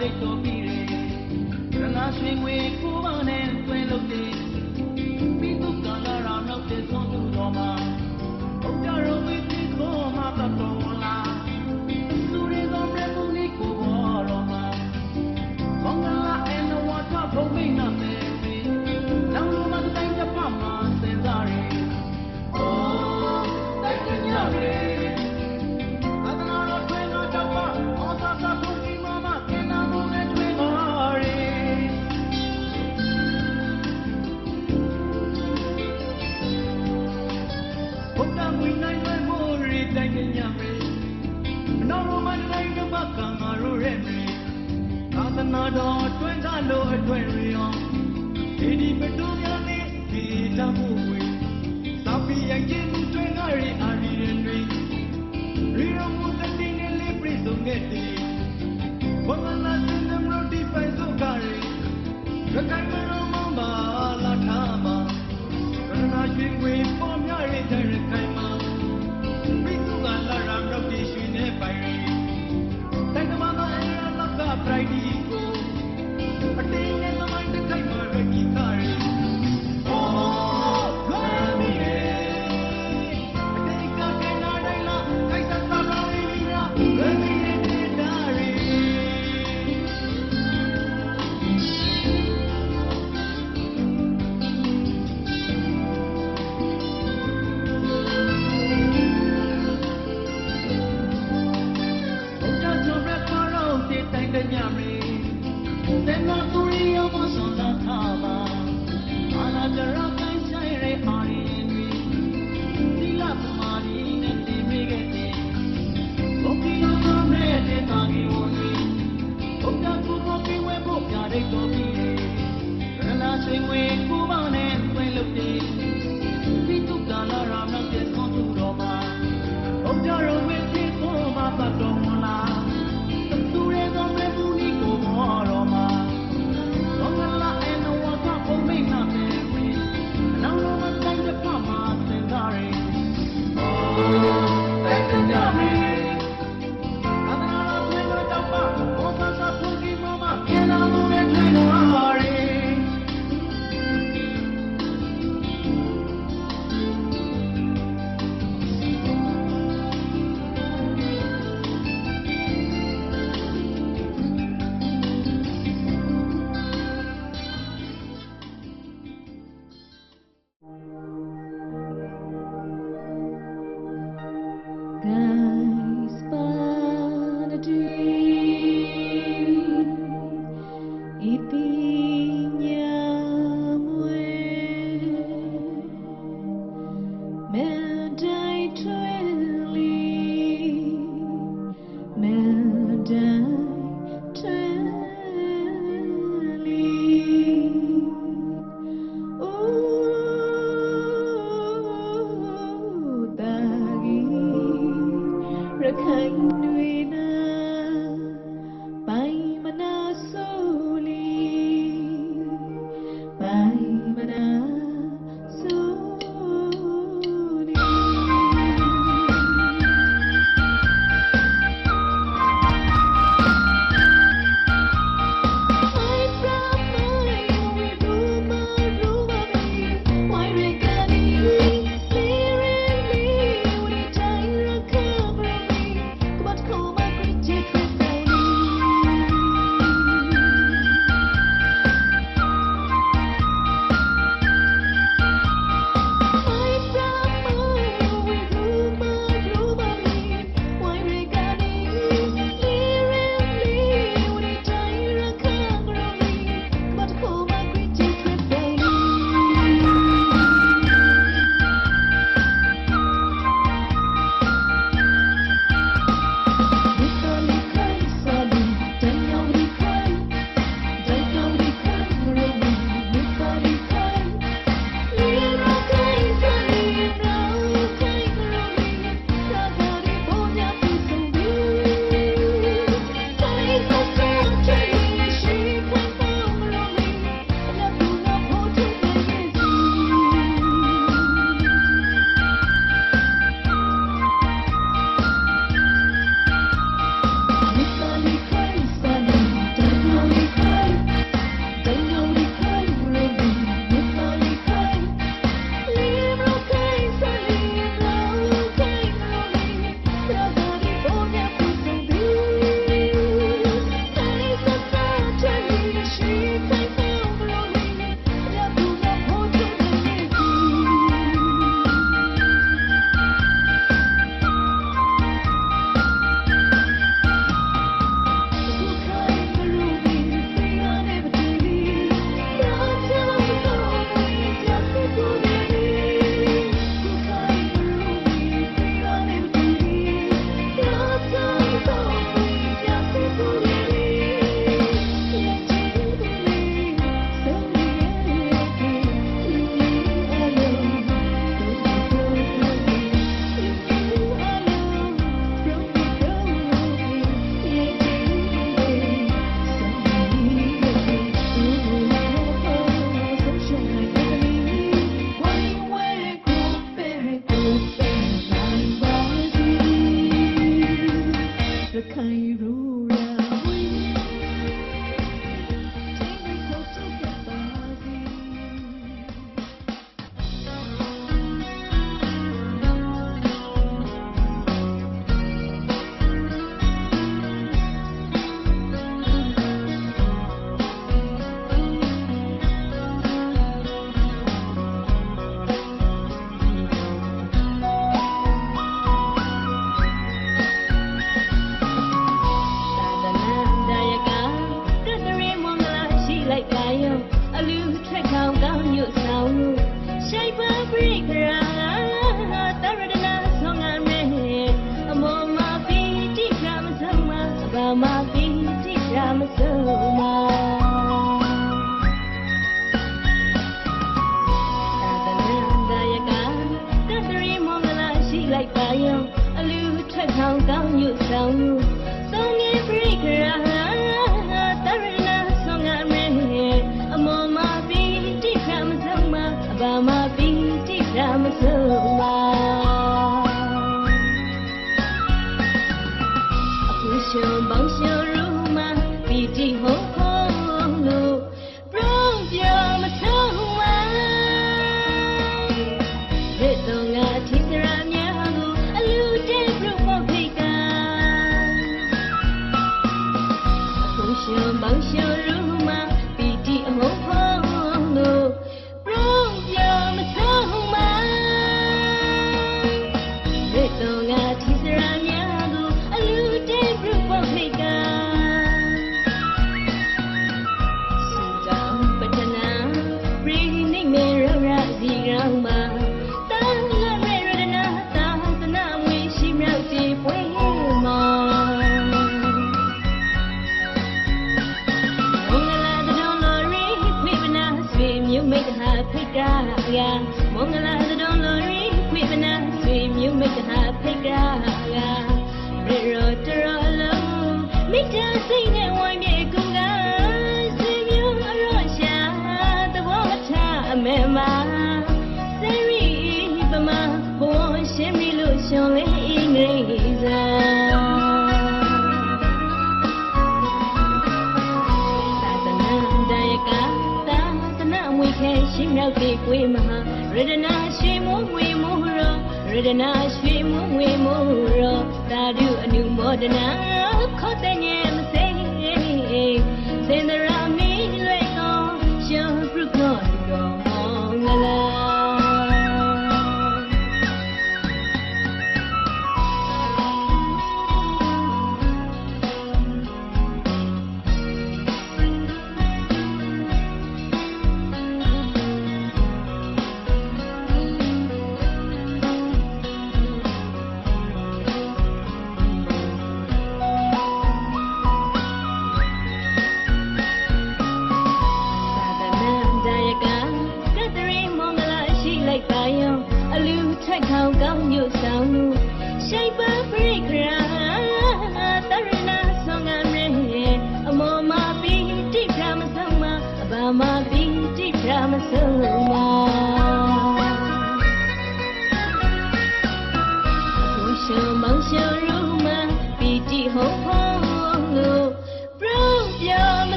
တိတ်တော်ပြီးတယ်ရနာရွှေငွေကိုပါနဲ့တွင်လို့တယ်ပြီးသူကလာရာနောက်တဲ့ဆုံးသူတော်မှာဘုရားတော်ဝိသေသောမှာတတော်လာသူတွေသောမြတ်မှုလေးကိုဘောတော်မှာဘောင်္ဂလာအနဝတ်ဘုံမိတ်နာမယ်နောင်မှာတိုင်းတစ်ပတ်မှာစင်စားရယ်အိုးတိုက်ကြရယ်နာတော်တွင်ကားလို့အတွင်ရောဒီမတူများလေးဒီတမှုဝေသာပီရင်ကျင်းတွင်ကားရီအာရီရင်တွေရီရောမူတတိနေလေးပြည့်စုံခဲ့တယ်ဘဝနာစင်နမလို့ဒီပိုင်စုကားရီရခိုင်မရောမပါလာထားမှာကရနာရှင်ဝေပေါ်များရဲ့တဲ့ရခိုင်မှာပြည့်စုံကလာရမ်းတော့ဒီရှင်နေပိုင်ရီတိုင်တမသာအရာလောက်ကပရိုက်ဒီကိုအတင်းနဲ့သမိုင်းတစ်ခိုက်မှာရည်ကားရီအိုးလာမီရေအတင်းကကနာတိုင်းလားခိုက်သတာပါရီရာရမီရေတာရီတိုင်းတဲ့ညမေတဲ့မသူရီရောမဆောင်တာထားပါအာနာကြရတိုင်းဆိုင်ရဲအာရင်တွေသီလသမာဓိနဲ့တည်မိခဲ့တဲ့ဘုရားတော်နဲ့တဲ့တာကြီးဝန်တွေဘုရားကိုကိုပြဝဲဖို့ပြတဲ့တော်ပြီးရနာဆွေငွေကိုပေါင်းနဲ့တွင်လို့တယ်ဒီတုကလာရနောက်တဲ့ဆုံးသူတော်မှာဘုရားတော်ဝိသေသောမှာပတ်တော်မလားသူရဲသောမြတ်မှုကြီးကိုဘောတော်မှာဘောငလာအနဝကဘုံမိတ်နာမယ်နောင်တော်မှာတိုင်းတစ်ပတ်မှာသင်သားရယ်အိုးတိုက်ကြရယ်အနာတော်ပြေတော့တော့ပါဘောသာသာဘုရားမမပြေလာမှုနဲ့တွေ့တော်ရယ် ခိုင်ရူရာဝေးချိန်ကိုထုတ်ပြပါစီ မ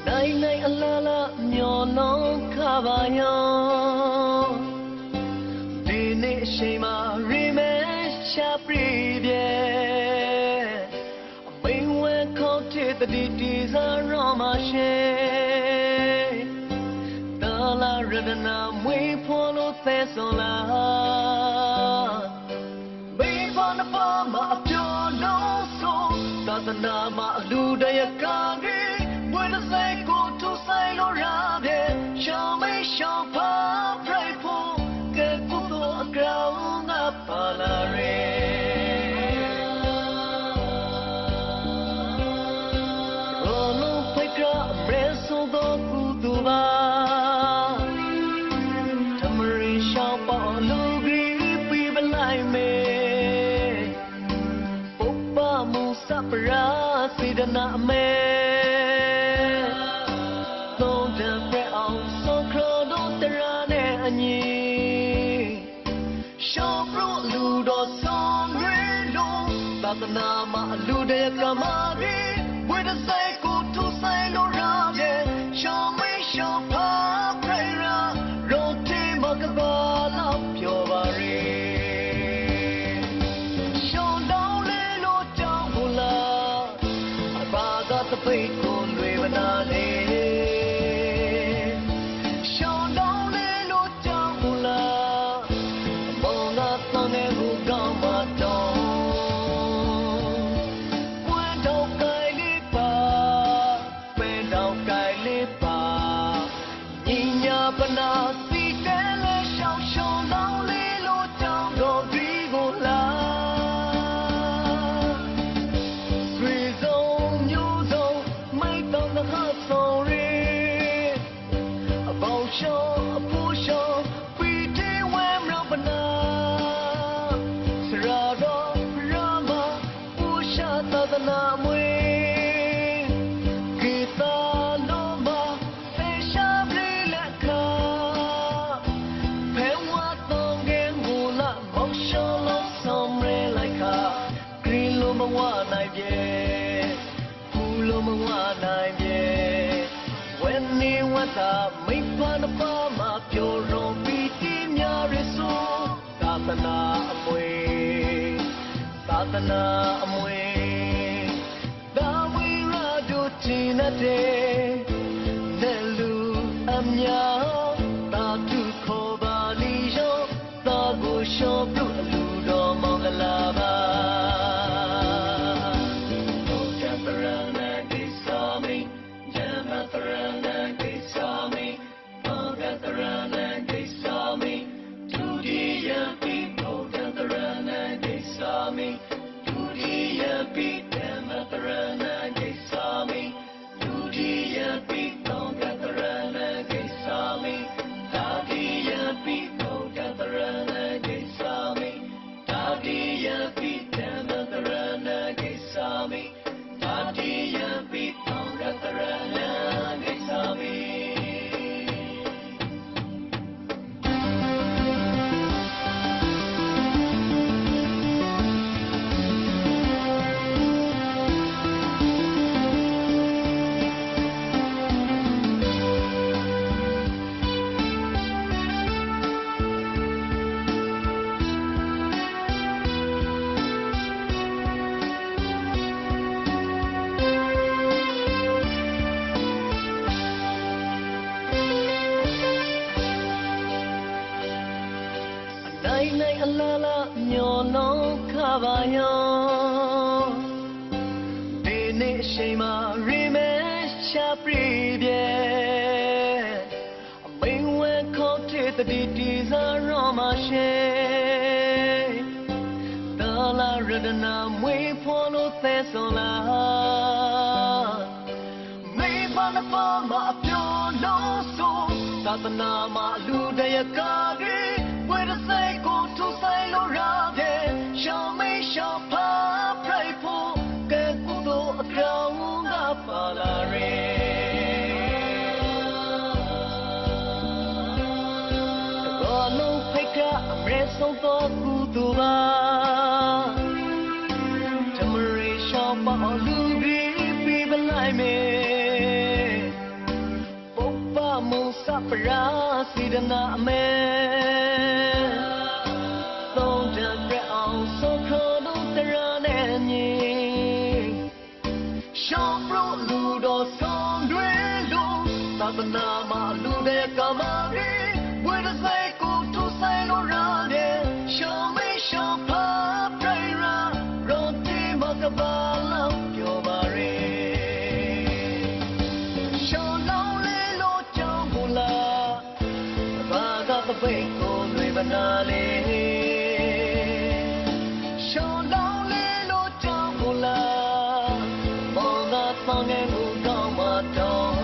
နိုင်နိုင်အလားလားမျောလုံးခပါရောဒီနေ့အချိန်မှာရီမဲရှာပြေပြေအမိန်ဝဲခေါ်တဲ့တတိတီစားရောမရှိတာလာရတနာမွေးဖော်လို့သဲဆွန်လာမေဖော်နပါမအပြောလို့ဆိုသာသနာမှာအလူတရကားကြီးဘွယ်တစ်စိတ်ကိုထူဆိုင်လို့ရတဲ့ရှောင်းမေးရှောင်းဖားပြိုက်ဖို့ကဲကုသိုလ်အကြောင်းကပါလာရဲရောလုံးဖိတ်ကအမဲဆိုတော့ကုသိုလ်ပါဓမ္မရီရှောင်းပေါ်လူကြီးပြီးပလိုက်မေပုပ္ပမှုစပရာစေတနာအမဲသာသနာမှာအလူတရကမာရီဝိဒဆိုင်ကိုထူဆိုင်လို့ရတဲ့ရှောင်းမေးရှောင်းဖားပြရာရောတီမကဘာလောက်ပြောပါရီရှောင်းတောင်းလေးလို့ကြောင်းဘူးလားအဘာကတပိတ်ကိုလွေမနာလေရှောင်းတောင်းလေးလို့ကြောင်းဘူးလားအမောင်ကတန်တဲ့ဘူးကောင်းပါတော့ပနာစီတဲလဲရှောင်းရှောင်းလောင်းလေးလို့ကြောင်းတော်ဒီကိုလာဆွေစုံမျိုးစုံမိတ်တော်ငါဆောင်ရဲအပေါင်းရှောင်းအဖိုးရှောင်းပီတီဝဲမရပနာစရာတော်ရမပူရှာသဒနာမွေမဝနိုင်ပြေဘူးလို့မဝနိုင်ပြေဝယ်နေဝတ်တာမိဖာနပါမပြောရုံပြီးတီများရဆိုသာသနာအမွေသာသနာအမွေဒါဝိရတို့တင်တဲ့နဲ့လူအများတာသူခေါ်ပါလီရောတာကိုရှော့ပြုလူတော်မောင်ကလာပါနိုင်အလားလားမျောလုံးခပါရောဒီနေ့အချိန်မှာရီမဲရှာပြေပြေအမိန်ဝဲခေါ်တဲ့တတိတီစားရောမရှိတာလာရတနာမွေးဖော်လို့သဲဆွန်လာမေပါနပါမအပြောလို့ဆိုသာသနာမှာလူတရကားကြီးဝယ်တဲ့စိတ်ကိုထူဆိုင်လို့ရတဲ့ရှောင်းမေးရှောင်းဖားပြိုက်ဖို့ကဲကုသိုလ်အကြောင်းကပါလာရဲတော်လုံးဖိတ်ကအမဲဆုံးတော့ကုသိုလ်ပါဓမ္မရီရှောင်းပေါ်လူကြီးပြီးပလိုက်မေ Sapra Sidana man Don't regret on so chrono Terranani Shambro Ludo Song Dwello Sabanama Lude Kamari Where does I go to sign around it? Show me Shampa Praira Roti Makabala Yomari Show lonely Lord Jambula Baga the Bako Ribanale Show lonely Lord Jambula Monga Song and Udama Dong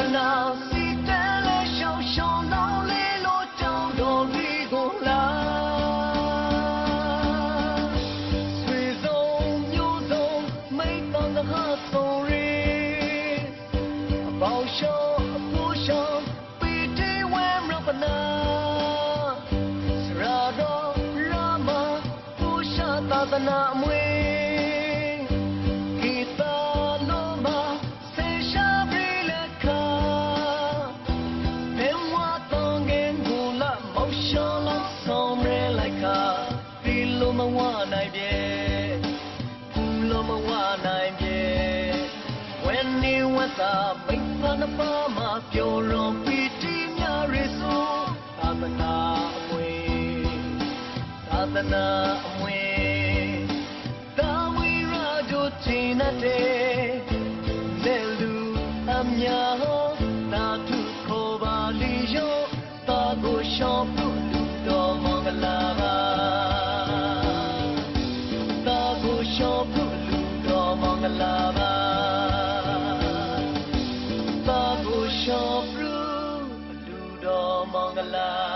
Now see tele show show lonely lo down don't we go la sweet zone you zone make on the heart story about show push on PT when rapana Sarado Rama push tatana mwe When you want to make fun of Mama, you're on PT Nyarisu, Tatana away, Tawi Raju Tina Day, Nelu Amyaho, Tatu Kobalijo, Tago Shampoo, Domongalava, Tago Shampoo, Domongalava. Shopru Ludo Mangala